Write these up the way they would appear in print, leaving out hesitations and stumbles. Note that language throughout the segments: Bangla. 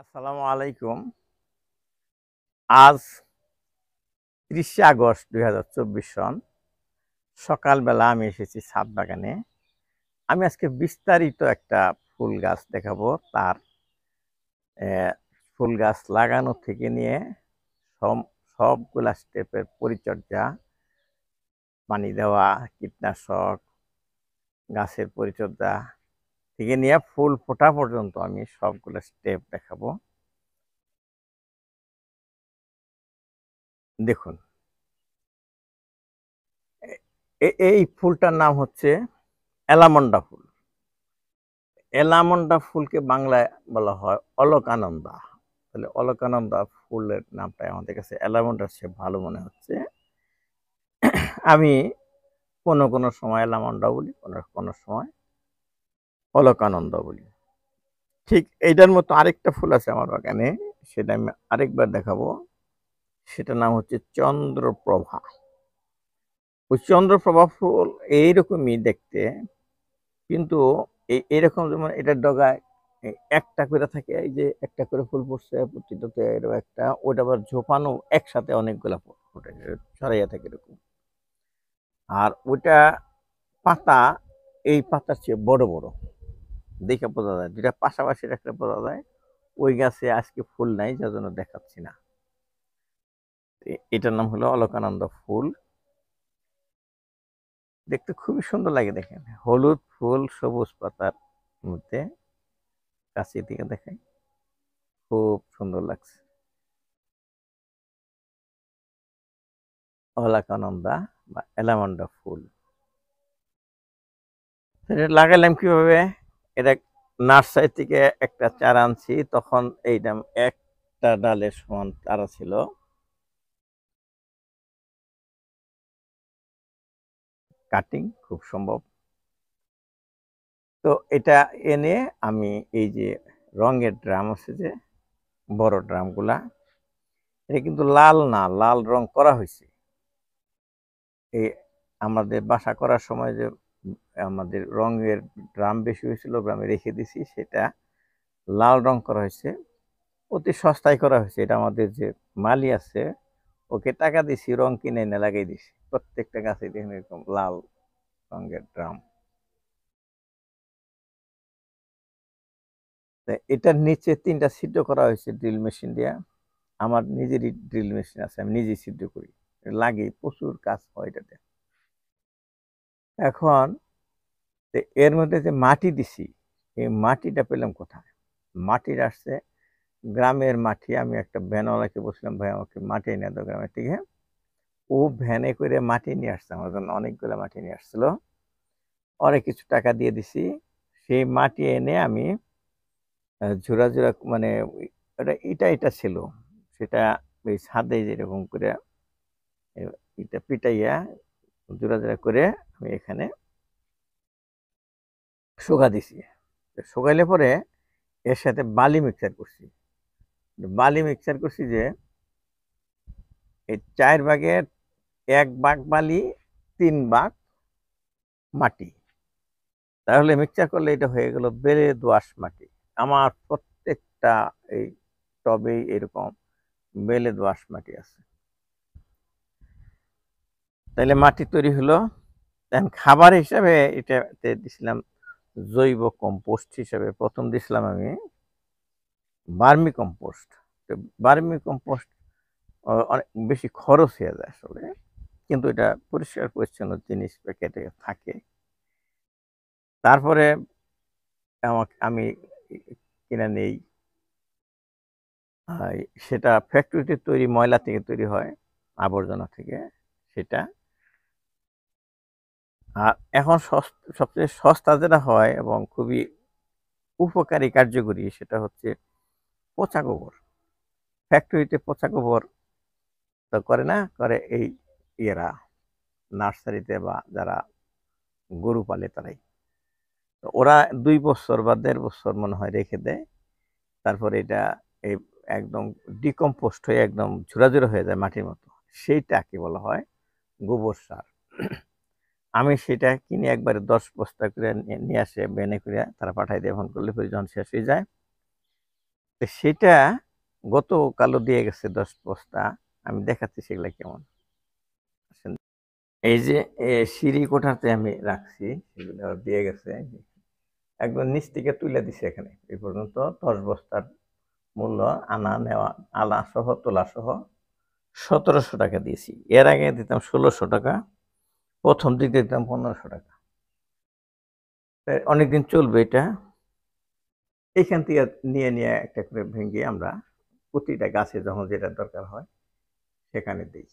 আসসালামু আলাইকুম। আজ ৩০শে আগস্ট ২০২৪ সন সকালবেলা আমি এসেছি ছাদ বাগানে। আমি আজকে বিস্তারিত একটা ফুল গাছ দেখাবো। তার ফুল গাছ লাগানো থেকে নিয়ে সব সবগুলা স্টেপের পরিচর্যা, পানি দেওয়া, কীটনাশক, গাছের পরিচর্যা থেকে নিয়ে ফুল ফোটা পর্যন্ত আমি সবগুলো স্টেপ দেখাবো। দেখুন, এই ফুলটার নাম হচ্ছে অ্যালামন্ডা ফুল। এলামন্ডা ফুলকে বাংলায় বলা হয় অলকানন্দা। তাহলে অলকানন্দা ফুলের নামটা আমাদের কাছে এলামন্ডার চেয়ে ভালো মনে হচ্ছে। আমি কোনো কোনো সময় এলামন্ডা বলি, কোনো কোনো সময় অলকানন্দা বলি। ঠিক এইটার মতো আরেকটা ফুল আছে আমার বাগানে, সেটা আমি আরেকবার দেখাবো। সেটার নাম হচ্ছে চন্দ্রপ্রভা। ওই চন্দ্রপ্রভা ফুল এইরকমই দেখতে, কিন্তু এরকম যেমন এটার ডগায় একটা করে থাকে, এই যে একটা করে ফুল ফুটছে প্রতিটাতে এরকম একটা, ওটা আবার ঝোপানো একসাথে অনেকগুলা ফুল ফুটে ছড়াইয়া থাকে এরকম। আর ওটা পাতা এই পাতার চেয়ে বড় বড়, দেখে বোঝা যায়, যেটা পাশাপাশি রাখলে বোঝা যায়। ওই গাছে আজকে ফুল নাই, যার জন্য দেখাচ্ছি না। এটার নাম হলো অলকানন্দ ফুল। দেখতে খুবই সুন্দর লাগে, দেখেন হলুদ ফুল সবুজ পাতার মধ্যে, কাছে দিকে দেখাই, খুব সুন্দর লাগছে। অলকানন্দা বা অ্যালামন্ডা ফুল। এটা লাগাইলাম কিভাবে? এটা নার্সারি থেকে একটা চারা আনছি, তখন এইটা একটা ডালের সমান চারা ছিল। কাটিং খুব সম্ভব। তো এটা এনে আমি এই যে রঙের ড্রাম আছে, যে বড় ড্রামগুলা, এটা কিন্তু লাল না, লাল রং করা হয়েছে। এই আমাদের বাসা করার সময় যে আমাদের রঙের ড্রাম বেশি হয়েছিল, আমি রেখে দিছি, সেটা লাল রং করা হয়েছে। অতি সস্তায় করা হয়েছে। এটা আমাদের যে মালি আছে, ওকে টাকা দিছি, রং কিনে এনে লাগাই দিছি। প্রত্যেকটা গাছে দেখেন এরকম লাল রঙের ড্রাম। এটার নিচে ৩টা ছিদ্র করা হয়েছে ড্রিল মেশিন দিয়ে। আমার নিজেরই ড্রিল মেশিন আছে, আমি নিজেই ছিদ্র করি। লাগে, প্রচুর কাজ হয় এটাতে। এখন এর মধ্যে যে মাটি দিছি, এই মাটিটা পেলাম কোথায়? মাটির আসছে গ্রামের মাটি। আমি একটা ভ্যানওয়ালাকে বলছিলাম, ভাই আমাকে মাটি এনে দাও গ্রামের থেকে। ও ভ্যানে করে মাটি নিয়ে আসছে আমার জন্য, অনেকগুলো মাটি নিয়ে আসছিল। অনেক কিছু টাকা দিয়ে দিছি। সেই মাটি এনে আমি ঝুরা ঝুরা, মানে ওটা এটা ছিল, সেটা ওই ছাদে যেরকম করে এটা পিটাইয়া জোড়া জোড়া করে আমি এখানে শুকা দিছি। শুকাইলে পরে এর সাথে বালি মিক্সার করছি। বালি মিক্সার করছি যে এই 4 ভাগের 1 ভাগ বালি, 3 ভাগ মাটি। তাহলে মিক্সচার করলে এটা হয়ে গেল বেলে দোআঁশ মাটি। আমার প্রত্যেকটা এই টবেই এরকম বেলে দোআঁশ মাটি আছে। তাইলে মাটি তৈরি হলো। এখন খাবার হিসাবে এটাতে দিছিলাম জৈব কম্পোস্ট হিসাবে। প্রথম দিছিলাম আমি বার্মি কম্পোস্ট। তো বার্মি কম্পোস্ট অনেক বেশি খরচ হয়ে যায় আসলে, কিন্তু এটা পরিষ্কার পরিচ্ছন্ন জিনিস প্যাকেটে থাকে। তারপরে আমি কিনে নেই, সেটা ফ্যাক্টরিতে তৈরি ময়লা থেকে তৈরি হয়, আবর্জনা থেকে সেটা। আর এখন সবচেয়ে সস্তা যেটা হয় এবং খুবই উপকারী কার্যকরী, সেটা হচ্ছে পচা গোবর। ফ্যাক্টরিতে পচা গোবর তো করে না, করে এই ইয়েরা নার্সারিতে বা যারা গরু পালে তারাই। তো ওরা 2 বছর বা 1.5 বছর মনে হয় রেখে দেয়। তারপরে এটা এই একদম ডিকম্পোস্ট হয়ে একদম ঝুরাঝুরা হয়ে যায় মাটির মতো। সেইটাকে বলা হয় গোবর সার। আমি সেটা কিনে একবারে 10 বস্তা করে নিয়ে আসে ভ্যানে করে তারা পাঠাই দেয়। ফোন করলে পরে যখন শেষ হয়ে যায়, তো সেটা গতকালও দিয়ে গেছে 10 বস্তা। আমি দেখাচ্ছি সেগুলা কেমন। আসেন। এই যে সিঁড়ি কোঠাতে আমি রাখছি, সেগুলো দিয়ে গেছে। একদম নিচ থেকে তুইলা দিছে এখানে। এই পর্যন্ত 10 বস্তার মূল্য আনা নেওয়া, আনা সহ তোলা সহ ১৭০০ টাকা দিয়েছি। এর আগে দিতাম ১৬০০ টাকা। ১ম দিকে দিতাম ১৫০০ টাকা। অনেকদিন চলবে এটা। এইখান থেকে নিয়ে একটা করে ভেঙে আমরা প্রতিটা গাছে যখন যেটা দরকার হয় সেখানে দিই।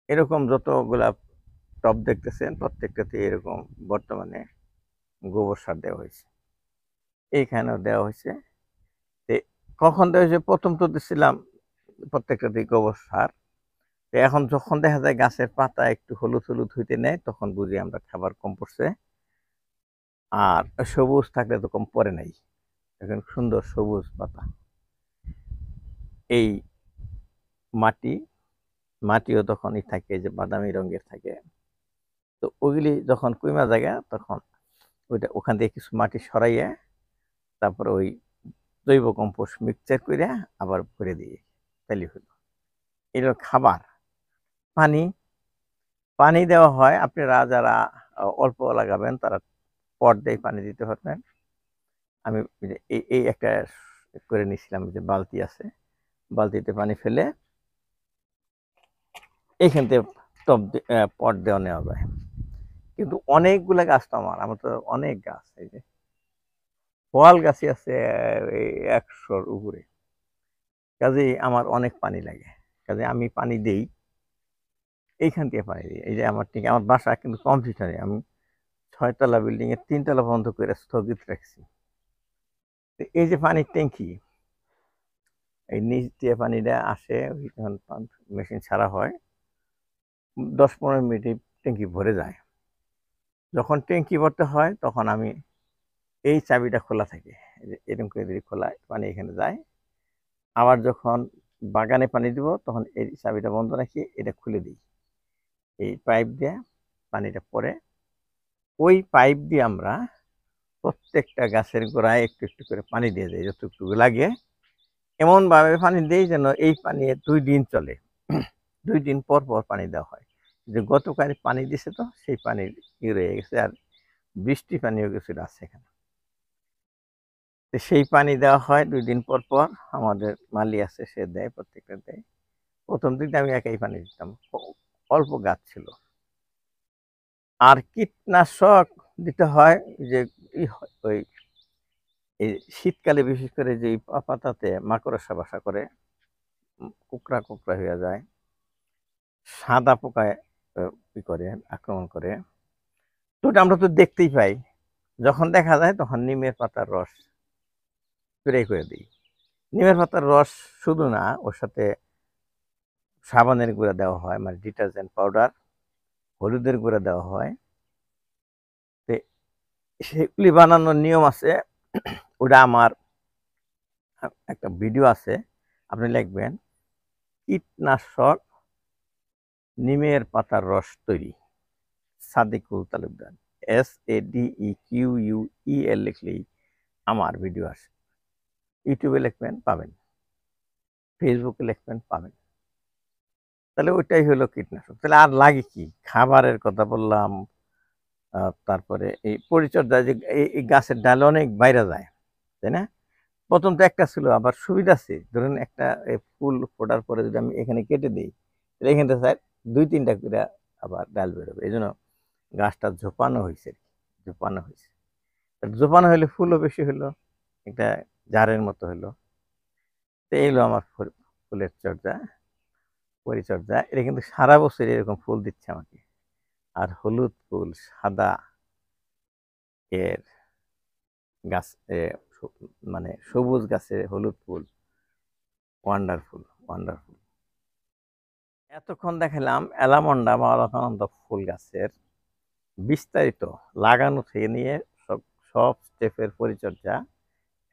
এরকম যতগুলা টব দেখতেছেন প্রত্যেকটাতে এরকম বর্তমানে গোবর সার দেওয়া হয়েছে। এইখানেও দেওয়া হয়েছে। কখন দেওয়া হয়েছে? ১ম তো দিচ্ছিলাম প্রত্যেকটাতেই গোবর সার। এখন যখন দেখা যায় গাছের পাতা একটু হলুদ হলুদ হইতে নেয়, তখন বুঝি আমরা খাবার কম পড়ছে। আর সবুজ থাকলে তো কম পড়ে নাই। এখন সুন্দর সবুজ পাতা। এই মাটিও তখনই থাকে যে বাদামি রঙের থাকে। তো ওইগুলি যখন কুইমা জায়গা তখন ওখান থেকে কিছু মাটি সরাইয়া তারপর ওই জৈব কম্পোস্ট মিক্সচার করে আবার ভরে দিই, তাইলে হলো। এটা খাবার। পানি পানি দেওয়া হয়। আপনারা যারা অল্প লাগাবেন তারা পট দিয়ে পানি দিতে পারবেন। আমি এই একটা করে নিছিলাম, যে বালতি আছে, বালতিতে পানি ফেলে এইখান থেকে পট দেওয়া নেওয়া যায়। কিন্তু অনেকগুলা গাছ তো আমার তো অনেক গাছ। এই যে ফল গাছই আছে এই ১০০-র উপরে। কাজেই আমার অনেক পানি লাগে। কাজে আমি পানি দেই, এইখান থেকে পানি দিই। এই যে আমার বাসা কিন্তু কমপ্লিট হয়নি। আমি ৬ তলা বিল্ডিং এর ৩ তলা বন্ধ করে স্থগিত রাখছি। এই যে পানির ট্যাঙ্কি, এই নিচ দিয়ে পানিটা আসে, যখন পাম্প মেশিন ছাড়া হয় ১০-১৫ মিনিটে ট্যাঙ্কি ভরে যায়। যখন ট্যাঙ্কি ভরতে হয় তখন আমি এই চাবিটা খোলা থাকে, এরকম করে যদি খোলা পানি এখানে যায়। আবার যখন বাগানে পানি দিব তখন এই চাবিটা বন্ধ রাখি, এটা খুলে দিই। এই পাইপ দিয়ে পানিটা পড়ে, ওই পাইপ দিয়ে আমরা প্রত্যেকটা গাছের গোড়ায় একটু একটু করে পানি দিয়ে দেয় যতটুকু লাগে। এমনভাবে পানি দেই যেন এই পানি ২ দিন চলে। ২ দিন পর পর পানি দেওয়া হয়। যে গতকাল পানি দিছে তো সেই পানির রয়ে গেছে, আর বৃষ্টি পানিও কিছুটা আছে এখানে। তো সেই পানি দেওয়া হয় ২ দিন পর পর। আমাদের মালি আছে, সে দেয়, প্রত্যেকটা দেয়। ১ম দিকে আমি একাই পানি দিতাম। অল্প গাছ ছিল। আর কীটনাশক দিতে হয় যে ওই এই শীতকালে বিশেষ করে যে পাতাতে মাকড়সা বাসা করে, কোঁকড়া কোঁকড়া হয়ে যায়, সাদা পোকায় করে আক্রমণ করে। তো ওটা আমরা তো দেখতেই পাই। যখন দেখা যায় তখন নিমের পাতার রস স্প্রে করে দিই। নিমের পাতার রস শুধু না, ওর সাথে সাবানের গুঁড়া দেওয়া হয়, মানে ডিটারজেন্ট পাউডার, হলুদের গুঁড়া দেওয়া হয়। তো সেগুলি বানানোর নিয়ম আছে। ওটা আমার একটা ভিডিও আছে, আপনি লিখবেন কীটনাশক নিমের পাতার রস তৈরি, সাদিকুল তালুকদার, SADEQUEL লিখলেই আমার ভিডিও আসে। ইউটিউবে লিখবেন পাবেন, ফেসবুকে লিখবেন পাবেন। তাহলে ওইটাই হলো কীটনাশক। তাহলে আর লাগে কি? খাবারের কথা বললাম, তারপরে এই পরিচর্যা, যে এই গাছের ডালে অনেক বাইরে যায়, তাই না? ১ম তো একটা ছিল, আবার সুবিধা আছে। ধরুন একটা ফুল ফোটার পরে যদি আমি এখানে কেটে দিই, তাহলে এখান থেকে ২-৩টা করে আবার ডাল বেরোবে। এইজন্য গাছটা ঝোপানো হয়েছে, ঝোপানো হয়েছে। ঝোপানো হলে ফুলও বেশি হলো, একটা জারের মতো হলো। তো এই হলো আমার ফুলের পরিচর্যা। এটা কিন্তু সারা বছর এরকম ফুল দিচ্ছে আমাকে। আর হলুদ ফুল, সাদা এর গাছ, মানে সবুজ গাছে হলুদ ফুল, ওয়ান্ডারফুল, ওয়ান্ডারফুল। এতক্ষণ দেখালাম অ্যালামন্ডা বা অলকানন্দা ফুল গাছের বিস্তারিত, লাগানো থেকে নিয়ে সব সব স্টেপের পরিচর্যা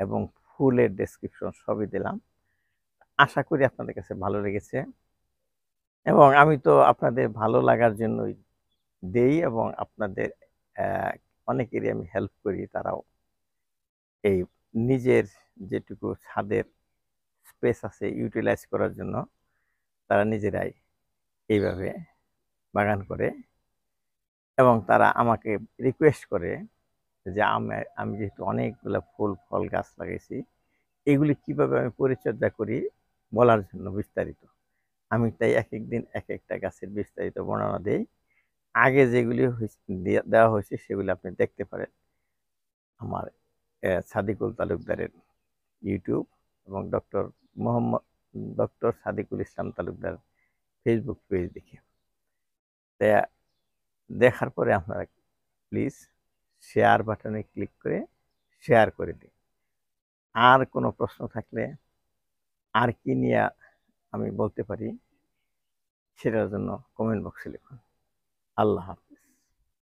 এবং ফুলের ডেসক্রিপশন সবই দিলাম। আশা করি আপনাদের কাছে ভালো লেগেছে, এবং আমি তো আপনাদের ভালো লাগার জন্যই দেই, এবং আপনাদের অনেকেরই আমি হেল্প করি। তারাও এই নিজের যেটুকু ছাদের স্পেস আছে ইউটিলাইজ করার জন্য তারা নিজেরাই এইভাবে বাগান করে এবং তারা আমাকে রিকোয়েস্ট করে যে আমি যেহেতু অনেকগুলা ফুল ফল গাছ লাগাইছি এগুলি কিভাবে আমি পরিচর্যা করি বলার জন্য বিস্তারিত। আমি তাই একেক দিন একেকটা গাছের বিস্তারিত বর্ণনা দেই। আগে যেগুলি দেওয়া হয়েছে সেগুলি আপনি দেখতে পারেন আমার সাদিকুল তালুকদারের ইউটিউব এবং doctor Sadikul Islam Talukdar Facebook page দেখে। তাই দেখার পরে আপনারা প্লিজ শেয়ার বাটনে ক্লিক করে শেয়ার করে দিন। আর কোনো প্রশ্ন থাকলে আর কি নিয়ে আমি বলতে পারি সেটার জন্য কমেন্ট বক্সে লিখুন। আল্লাহ হাফেজ।